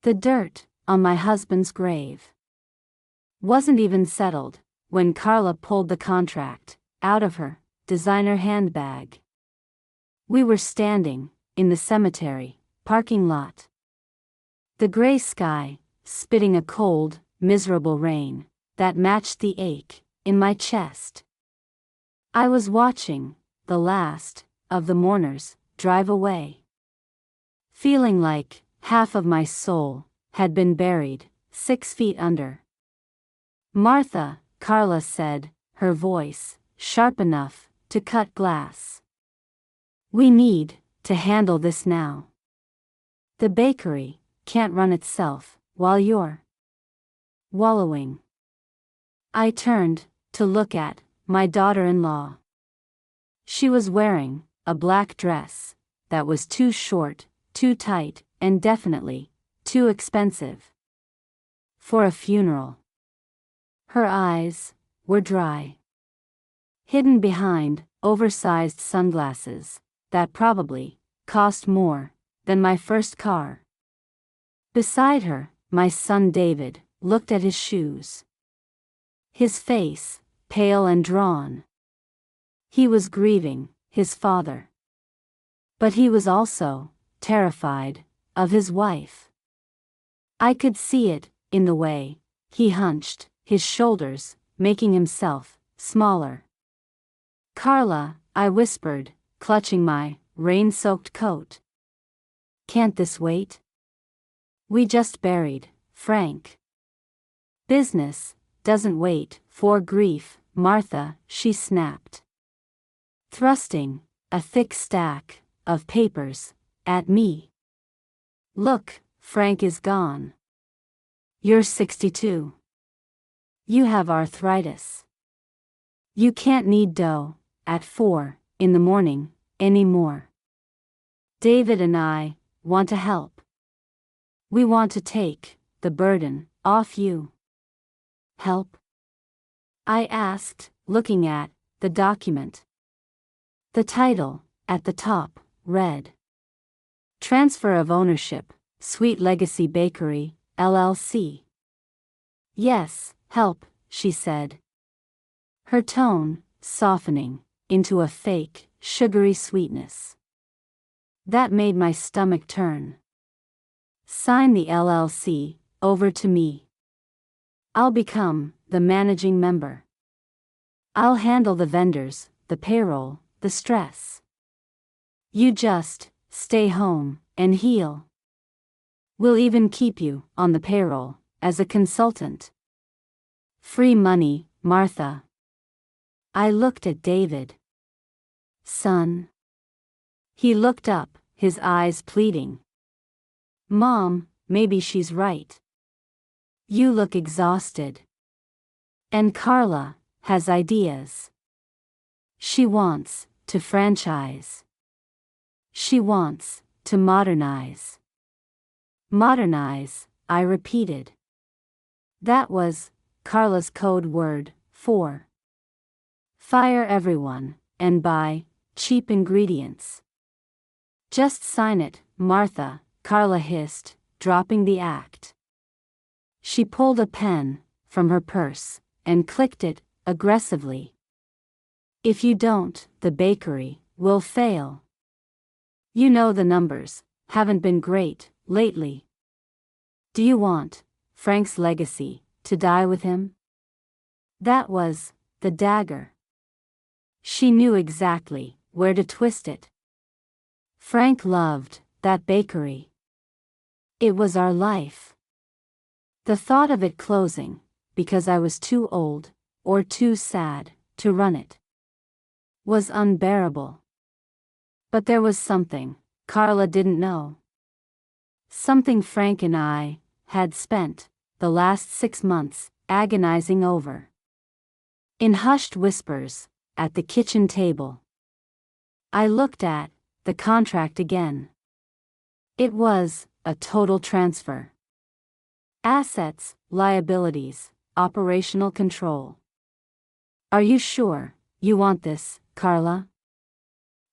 The dirt on my husband's grave wasn't even settled when Carla pulled the contract out of her designer handbag. We were standing in the cemetery parking lot. The gray sky spitting a cold, miserable rain that matched the ache in my chest. I was watching the last of the mourners drive away, feeling like half of my soul had been buried 6 feet under. Martha, Carla said, her voice sharp enough to cut glass. We need to handle this now. The bakery can't run itself while you're wallowing. I turned to look at my daughter-in-law. She was wearing a black dress that was too short, too tight, and definitely too expensive for a funeral. Her eyes were dry, hidden behind oversized sunglasses that probably cost more than my first car. Beside her, my son David looked at his shoes. His face pale and drawn. He was grieving his father. But he was also terrified of his wife. I could see it in the way he hunched his shoulders, making himself smaller. Carla, I whispered, clutching my rain-soaked coat. Can't this wait? We just buried Frank. Business doesn't wait for grief, Martha, she snapped, thrusting a thick stack of papers at me. Look, Frank is gone. You're 62. You have arthritis. You can't knead dough at 4 in the morning anymore. David and I want to help. We want to take the burden off you. Help? I asked, looking at the document. The title at the top read, Transfer of Ownership, Sweet Legacy Bakery, LLC. Yes, help, she said, her tone softening into a fake, sugary sweetness that made my stomach turn. Sign the LLC over to me. I'll become the managing member. I'll handle the vendors, the payroll, the stress. You just stay home and heal. We'll even keep you on the payroll as a consultant. Free money, Martha. I looked at David. Son. He looked up, his eyes pleading. Mom, maybe she's right. You look exhausted. And Carla has ideas. She wants to franchise. She wants to modernize. Modernize, I repeated. That was Carla's code word for fire everyone and buy cheap ingredients. Just sign it, Martha, Carla hissed, dropping the act. She pulled a pen from her purse and clicked it aggressively. If you don't, the bakery will fail. You know the numbers haven't been great lately. Do you want Frank's legacy to die with him? That was the dagger. She knew exactly where to twist it. Frank loved that bakery. It was our life. The thought of it closing, because I was too old or too sad to run it, was unbearable. But there was something Carla didn't know. Something Frank and I had spent the last 6 months agonizing over. In hushed whispers at the kitchen table, I looked at the contract again. It was a total transfer. Assets, liabilities, operational control. Are you sure you want this, Carla?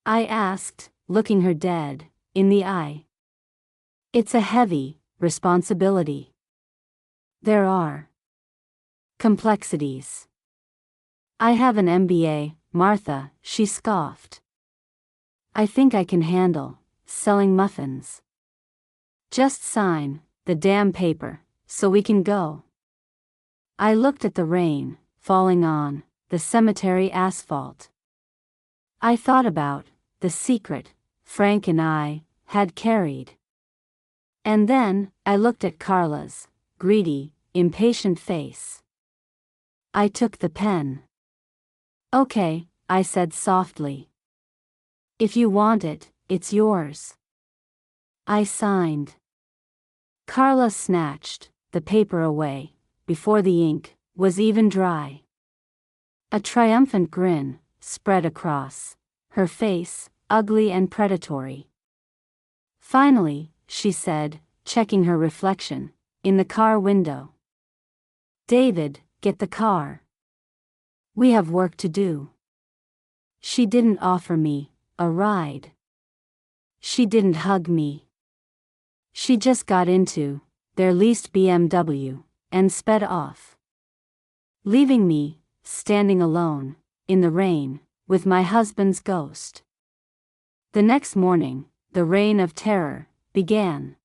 I asked, looking her dead in the eye. It's a heavy responsibility. There are complexities. I have an MBA, Martha, she scoffed. I think I can handle selling muffins. Just sign the damn paper, so we can go. I looked at the rain falling on the cemetery asphalt. I thought about the secret Frank and I had carried. And then I looked at Carla's greedy, impatient face. I took the pen. Okay, I said softly. If you want it, it's yours. I signed. Carla snatched the paper away before the ink was even dry. A triumphant grin spread across her face, ugly and predatory. Finally, she said, checking her reflection in the car window. David, get the car. We have work to do. She didn't offer me a ride. She didn't hug me. She just got into their leased BMW and sped off, leaving me standing alone in the rain with my husband's ghost. The next morning, the reign of terror began.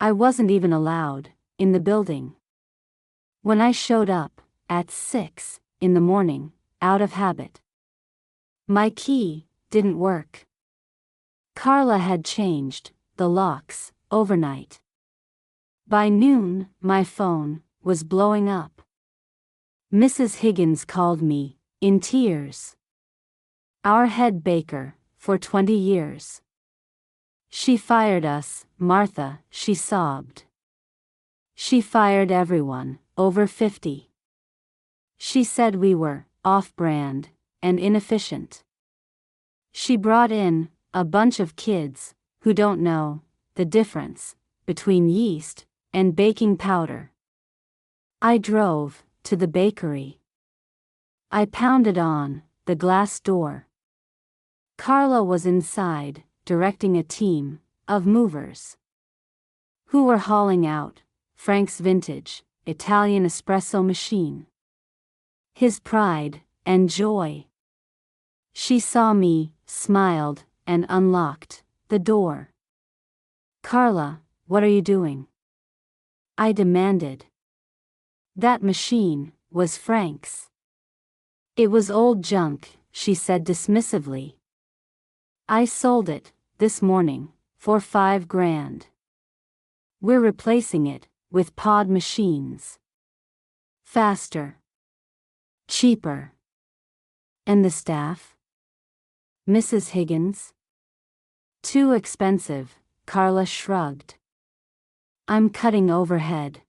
I wasn't even allowed in the building. When I showed up at 6 in the morning, out of habit, my key didn't work. Carla had changed the locks overnight. By noon, my phone was blowing up. Mrs. Higgins called me in tears. Our head baker for 20 years. She fired us, Martha, she sobbed. She fired everyone over 50. She said we were off-brand and inefficient. She brought in a bunch of kids who don't know the difference between yeast and baking powder. I drove to the bakery. I pounded on the glass door. Carla was inside, directing a team of movers who were hauling out Frank's vintage Italian espresso machine. His pride and joy. She saw me, smiled, and unlocked the door. Carla, what are you doing? I demanded. That machine was Frank's. It was old junk, she said dismissively. I sold it this morning for $5,000. We're replacing it with pod machines. Faster. Cheaper. And the staff? Mrs. Higgins? Too expensive, Carla shrugged. I'm cutting overhead.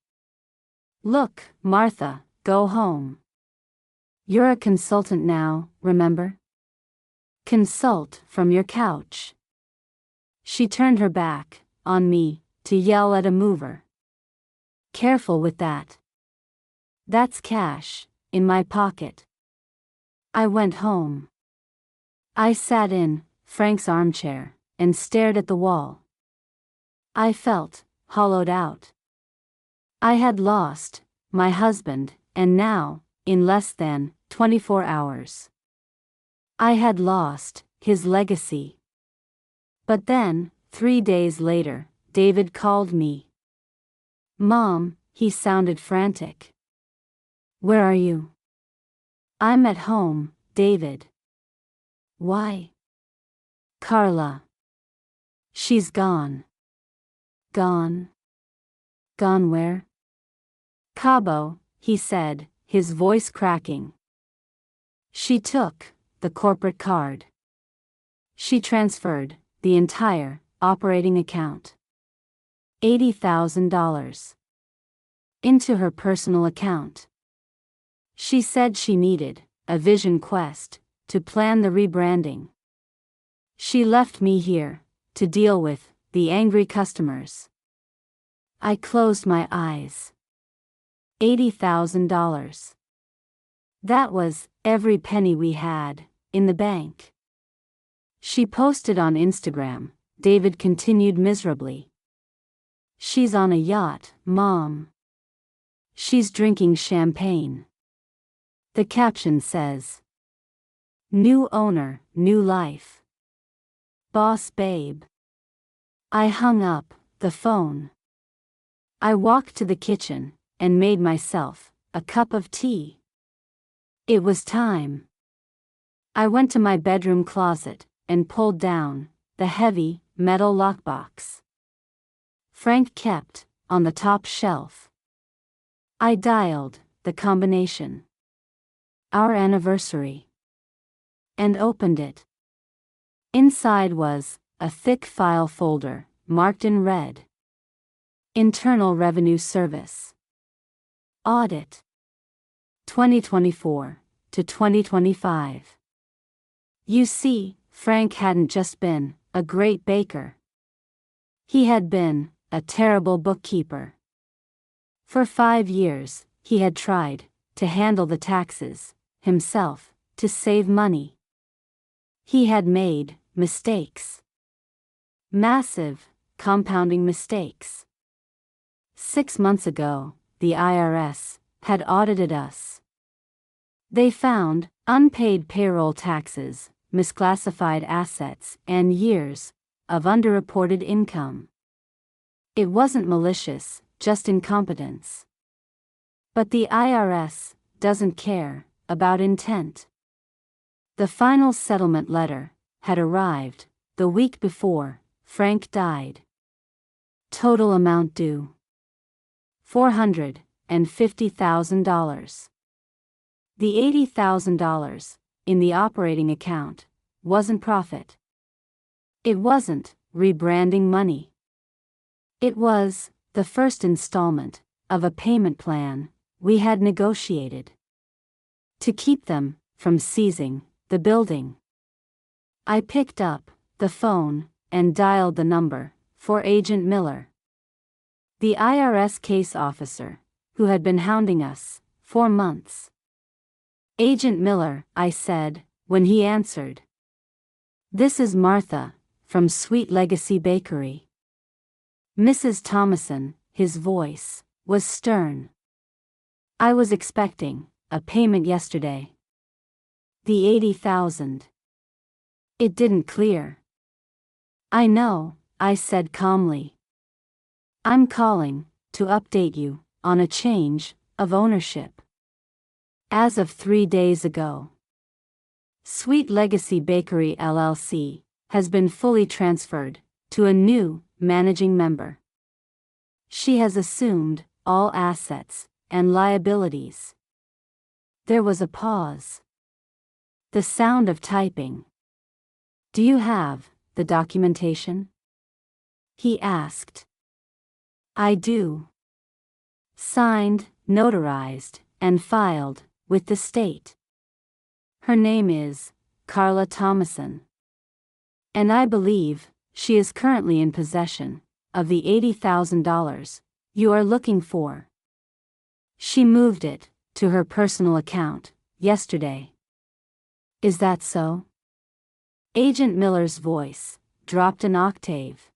Look, Martha, go home. You're a consultant now, remember? Consult from your couch. She turned her back on me to yell at a mover. Careful with that. That's cash in my pocket. I went home. I sat in Frank's armchair and stared at the wall. I felt hollowed out. I had lost my husband, and now, in less than 24 hours, I had lost his legacy. But then, 3 days later, David called me. Mom, he sounded frantic. Where are you? I'm at home, David. Why? Carla. She's gone. Gone? Gone where? Cabo, he said, his voice cracking. She took the corporate card. She transferred the entire operating account, $80,000, into her personal account. She said she needed a vision quest to plan the rebranding. She left me here to deal with the angry customers. I closed my eyes. $80,000. That was every penny we had in the bank. She posted on Instagram. David continued miserably. She's on a yacht, Mom. She's drinking champagne. The caption says, "New owner, new life. Boss babe." I hung up the phone. I walked to the kitchen and made myself a cup of tea. It was time. I went to my bedroom closet and pulled down the heavy metal lockbox Frank kept on the top shelf. I dialed the combination, "Our anniversary," and opened it. Inside was a thick file folder marked in red, "Internal Revenue Service. Audit 2024 to 2025. You see, Frank hadn't just been a great baker. He had been a terrible bookkeeper. For 5 years, he had tried to handle the taxes himself to save money. He had made mistakes. Massive, compounding mistakes. 6 months ago, the IRS had audited us. They found unpaid payroll taxes, misclassified assets, and years of underreported income. It wasn't malicious, just incompetence. But the IRS doesn't care about intent. The final settlement letter had arrived the week before Frank died. Total amount due: $450,000. The $80,000 in the operating account wasn't profit. It wasn't rebranding money. It was the first installment of a payment plan we had negotiated to keep them from seizing the building. I picked up the phone and dialed the number for Agent Miller, the IRS case officer who had been hounding us for months. "Agent Miller," I said, when he answered. "This is Martha, from Sweet Legacy Bakery." "Mrs. Thomason," his voice was stern. "I was expecting a payment yesterday. The 80,000. It didn't clear." "I know," I said calmly. "I'm calling to update you on a change of ownership. As of 3 days ago, Sweet Legacy Bakery LLC has been fully transferred to a new managing member. She has assumed all assets and liabilities." There was a pause. The sound of typing. "Do you have the documentation?" he asked. "I do. Signed, notarized, and filed with the state. Her name is Carla Thomason. And I believe she is currently in possession of the $80,000 you are looking for. She moved it to her personal account yesterday." "Is that so?" Agent Miller's voice dropped an octave.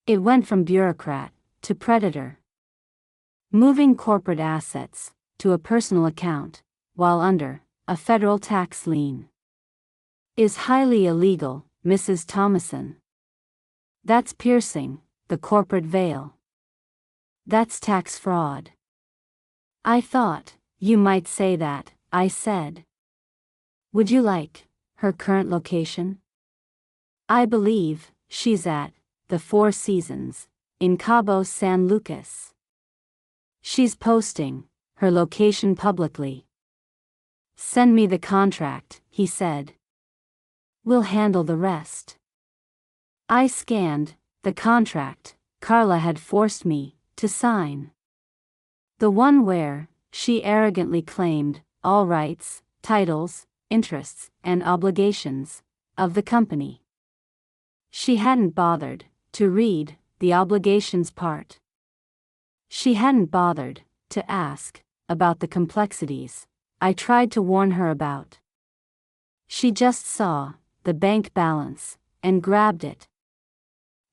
It went from bureaucrat to predator. "Moving corporate assets to a personal account while under a federal tax lien is highly illegal, Mrs. Thomason. That's piercing the corporate veil. That's tax fraud." "I thought you might say that," I said. "Would you like her current location?" "I believe she's at the Four Seasons in Cabo San Lucas. She's posting her location publicly." "Send me the contract," he said. "We'll handle the rest." I scanned the contract Carla had forced me to sign. The one where she arrogantly claimed all rights, titles, interests, and obligations of the company. She hadn't bothered to read the obligations part. She hadn't bothered to ask about the complexities I tried to warn her about. She just saw the bank balance and grabbed it.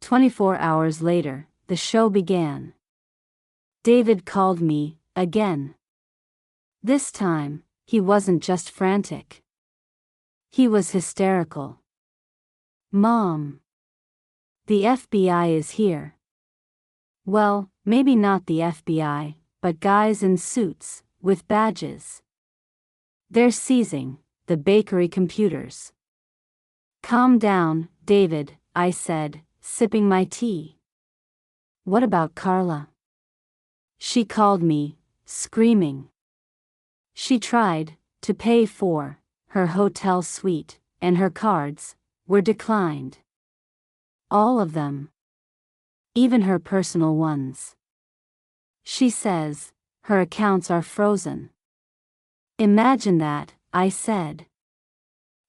24 hours later, the show began. David called me, again. This time, he wasn't just frantic. He was hysterical. "Mom. The FBI is here." Well, maybe not the FBI, but guys in suits, with badges. "They're seizing the bakery computers." "Calm down, David," I said, sipping my tea. "What about Carla?" "She called me, screaming. She tried to pay for her hotel suite, and her cards were declined. All of them. Even her personal ones. She says her accounts are frozen." "Imagine that," I said.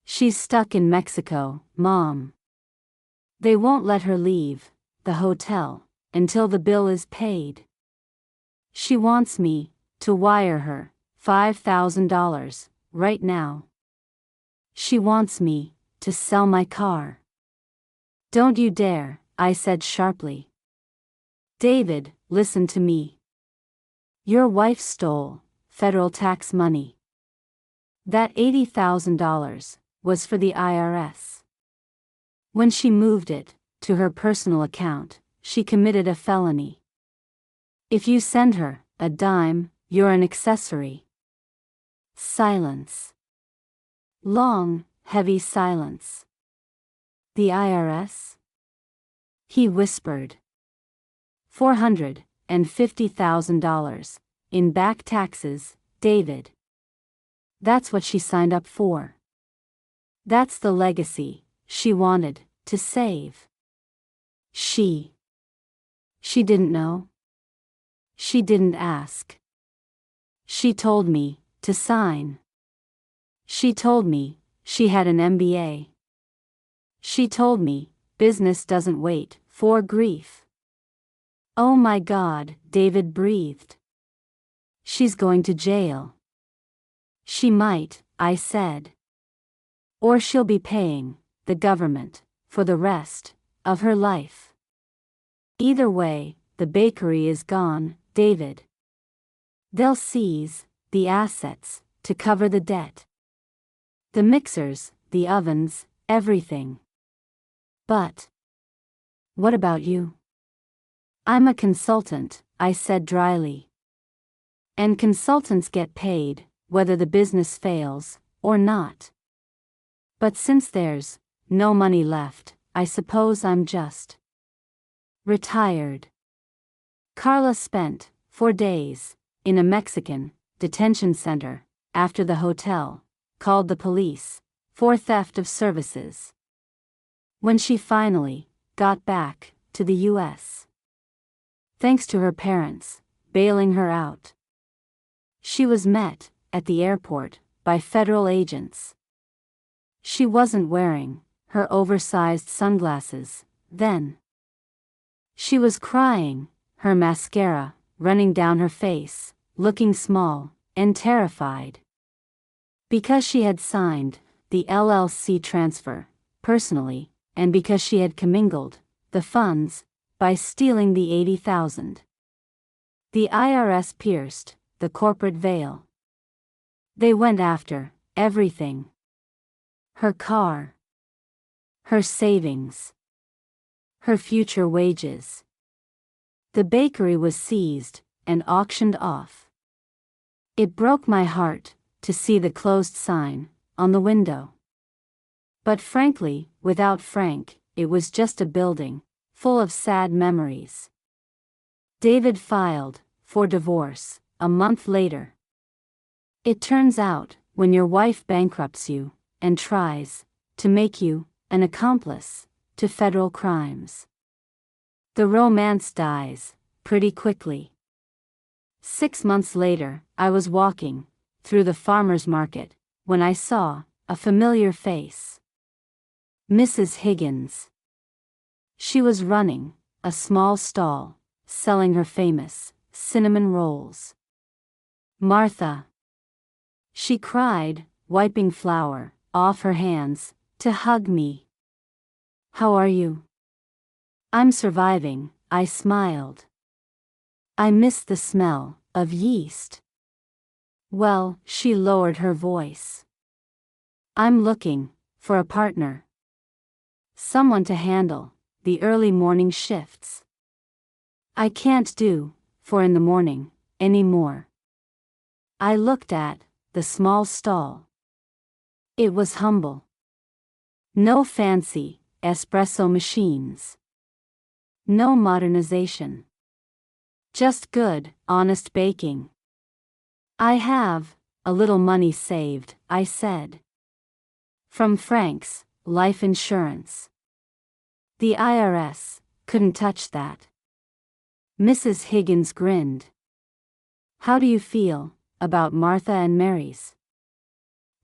"She's stuck in Mexico, Mom. They won't let her leave the hotel until the bill is paid. She wants me to wire her $5,000 right now. She wants me to sell my car." "Don't you dare," I said sharply. "David, listen to me. Your wife stole federal tax money. That $80,000 was for the IRS. When she moved it to her personal account, she committed a felony. If you send her a dime, you're an accessory." Silence. Long, heavy silence. "The IRS?" he whispered. $450,000 in back taxes, David. That's what she signed up for. That's the legacy she wanted to save. She didn't know. She didn't ask. She told me to sign. She told me she had an MBA. She told me business doesn't wait for grief." "Oh my God," David breathed. "She's going to jail." "She might," I said. "Or she'll be paying the government for the rest of her life. Either way, the bakery is gone, David. They'll seize the assets to cover the debt. The mixers, the ovens, everything. But what about you?" "I'm a consultant," I said dryly. "And consultants get paid, whether the business fails or not. But since there's no money left, I suppose I'm just retired." Carla spent 4 days in a Mexican detention center after the hotel called the police for theft of services. When she finally got back to the U.S., thanks to her parents bailing her out, she was met at the airport by federal agents. She wasn't wearing her oversized sunglasses then. She was crying, her mascara running down her face, looking small and terrified. Because she had signed the LLC transfer personally, and because she had commingled the funds by stealing the $80,000. The IRS pierced the corporate veil. They went after everything. Her car. Her savings. Her future wages. The bakery was seized and auctioned off. It broke my heart to see the closed sign on the window. But frankly, without Frank, it was just a building full of sad memories. David filed for divorce a month later. It turns out, when your wife bankrupts you and tries to make you an accomplice to federal crimes, the romance dies pretty quickly. 6 months later, I was walking through the farmer's market when I saw a familiar face. Mrs. Higgins. She was running a small stall, selling her famous cinnamon rolls. "Martha," she cried, wiping flour off her hands to hug me. "How are you?" "I'm surviving," I smiled. I miss the smell of yeast. Well, she lowered her voice. I'm looking for a partner. Someone to handle the early morning shifts. I can't do 4 in the morning anymore. I looked at the small stall. It was humble. No fancy espresso machines. No modernization. Just good, honest baking. I have a little money saved, I said. From Frank's life insurance. The IRS couldn't touch that. Mrs. Higgins grinned. How do you feel about Martha and Mary's?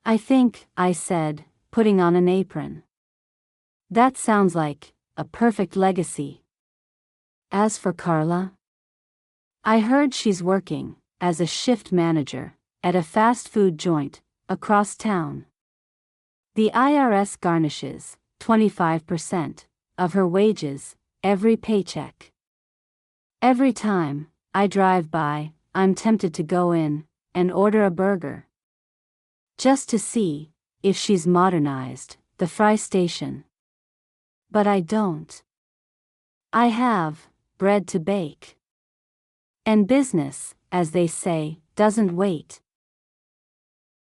I think, I said, putting on an apron. That sounds like a perfect legacy. As for Carla, I heard she's working as a shift manager at a fast food joint across town. The IRS garnishes 25% of her wages every paycheck. Every time I drive by, I'm tempted to go in and order a burger. Just to see if she's modernized the fry station. But I don't. I have bread to bake. And business, as they say, doesn't wait.